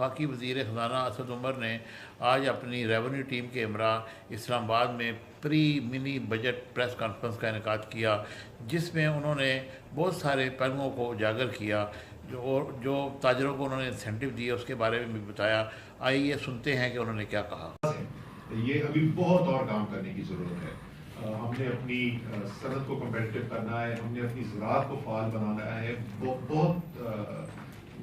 وفاقی وزیر خزانہ اسد عمر نے آج اپنی ریونیو ٹیم کے ہمراہ اسلام آباد میں پری منی بجٹ پریس کانفرنس کا انعقاد کیا، جس میں انہوں نے بہت سارے پہلوؤں کو اجاگر کیا جو تاجروں کو انہوں نے انسینٹیو دیے اس کے بارے میں بھی بتایا۔ آئیے سنتے ہیں کہ انہوں نے کیا کہا۔ یہ ابھی بہت اور کام کرنے کی ضرورت ہے۔ ہم نے اپنی صنعت کو کمپیٹیٹو کرنا ہے، ہم نے اپنی زراعت کو فعال بنانا ہے۔ بہت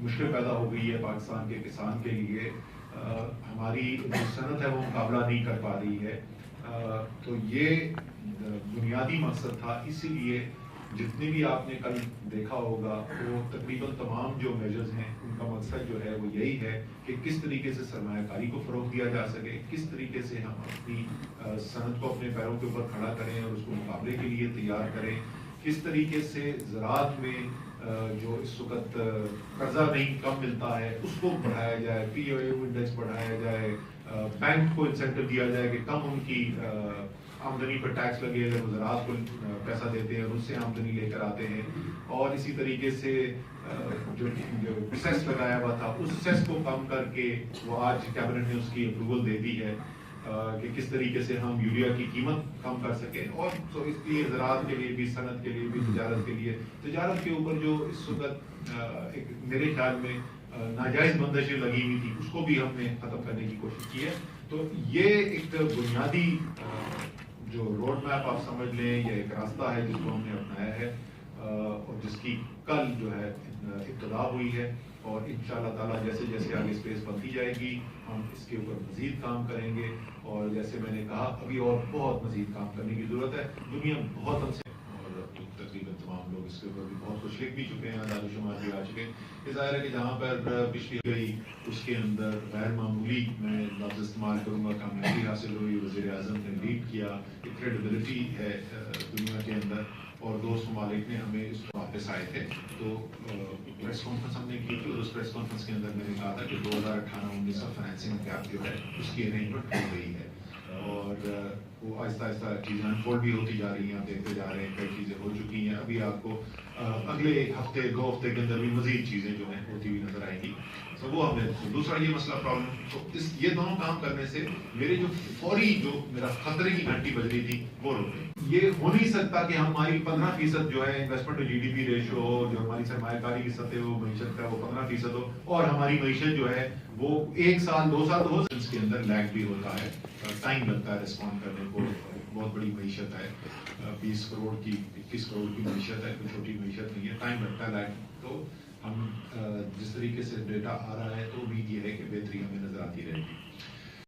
مشکل پیدا ہو گئی ہے پاکستان کے کسان کے لیے، ہماری جو صنعت ہے وہ مقابلہ نہیں کر پا رہی ہے۔ تو یہ بنیادی مقصد تھا، اسی لیے جتنے بھی آپ نے کل دیکھا ہوگا وہ تقریباً تمام جو میجرز ہیں ان کا مقصد جو ہے وہ یہی ہے کہ کس طریقے سے سرمایہ کاری کو فروغ دیا جا سکے، کس طریقے سے ہم اپنی صنعت کو اپنے پیروں کے اوپر کھڑا کریں اور اس کو مقابلے کے لیے تیار کریں، کس طریقے سے زراعت میں جو اس وقت قرضہ نہیں کم ملتا ہے اس کو بڑھایا جائے، پی او انڈیکس بڑھایا جائے، بینک کو انسینٹیو دیا جائے کہ کم ان کی آمدنی پر ٹیکس لگے اگر وہ زراعت کو پیسہ دیتے ہیں اور اس سے آمدنی لے کر آتے ہیں، اور اسی طریقے سے جو سیس لگایا ہوا تھا اس سیس کو کم کر کے وہ آج کیبنٹ نے اس کی اپروول دے دی ہے کہ کس طریقے سے ہم یوریا کی قیمت کم کر سکیں۔ اور تو اس لیے زراعت کے لیے بھی، صنعت کے لیے بھی، تجارت کے لیے، تجارت کے اوپر جو اس وقت ایک میرے خیال میں ناجائز بندشیں لگی ہوئی تھی اس کو بھی ہم نے ختم کرنے کی کوشش کی ہے۔ تو یہ ایک بنیادی جو روڈ میپ آپ سمجھ لیں، یہ ایک راستہ ہے جس کو ہم نے اپنایا ہے اور جس کی کل جو ہے ابتدا ہوئی ہے، اور انشاءاللہ تعالیٰ جیسے جیسے آگے اسپیس بنتی جائے گی ہم اس کے اوپر مزید کام کریں گے، اور جیسے میں نے کہا ابھی اور بہت مزید کام کرنے کی ضرورت ہے۔ دنیا بہت ہم سے اور تقریباً تمام لوگ اس کے اوپر بھی بہت کچھ لکھ بھی چکے ہیں، اعداد و شمار بھی آ چکے ہیں۔ یہ ظاہر ہے کہ جہاں پر پچھلی گئی اس کے اندر غیر معمولی میں لفظ استعمال کروں گا کامیابی حاصل ہوئی، وزیر اعظم نے لیڈ کیا، ایک کریڈیبلٹی ہے دنیا کے اندر، اور دوست ممالک نے ہمیں اس کو واپس آئے تھے۔ تو پریس کانفرنس ہم نے کی تھی اور اس پریس کانفرنس کے اندر میں نے کہا تھا کہ 2018-19 کا فائنینسنگ گیپ جو ہے اس کی ارینجمنٹ ہو گئی ہے، اور وہ آہستہ آہستہ چیزیں انفولڈ بھی ہوتی جا رہی ہیں، آپ دیکھتے جا رہے ہیں کئی چیزیں ہو چکی ہیں، ابھی آپ کو اگلے ہفتے 2 ہفتے کے اندر بھی مزید چیزیں جو ہیں ہوتی ہوئی نظر آئیں گی۔ تو وہ ہم نے دوسرا یہ مسئلہ پرابلم، تو یہ دونوں کام کرنے سے میرے جو فوری جو میرا خطرے کی گھنٹی بج رہی تھی وہ رک گئی۔ یہ ہو نہیں سکتا کہ ہماری 15% جو ہے investment to G D P ratio ہو، جو ہماری سرمایہ کاری کی سطح ہو معیشت کا وہ 15% ہو، اور ہماری معیشت جو ہے وہ 1 سال 2 سال ہو، اس کے اندر لیگ بھی ہوتا ہے، ٹائم لگتا ہے رسپونڈ کرنے کو۔ بہت بڑی معیشت ہے، 20 کروڑ کی 21 کروڑ کی معیشت ہے، کوئی چھوٹی معیشت نہیں ہے، ٹائم لگتا ہے لیگ۔ تو ہم جس طریقے سے ڈیٹا آ رہا ہے تو امید یہ ہے کہ بہتری ہمیں نظر آتی رہے گی۔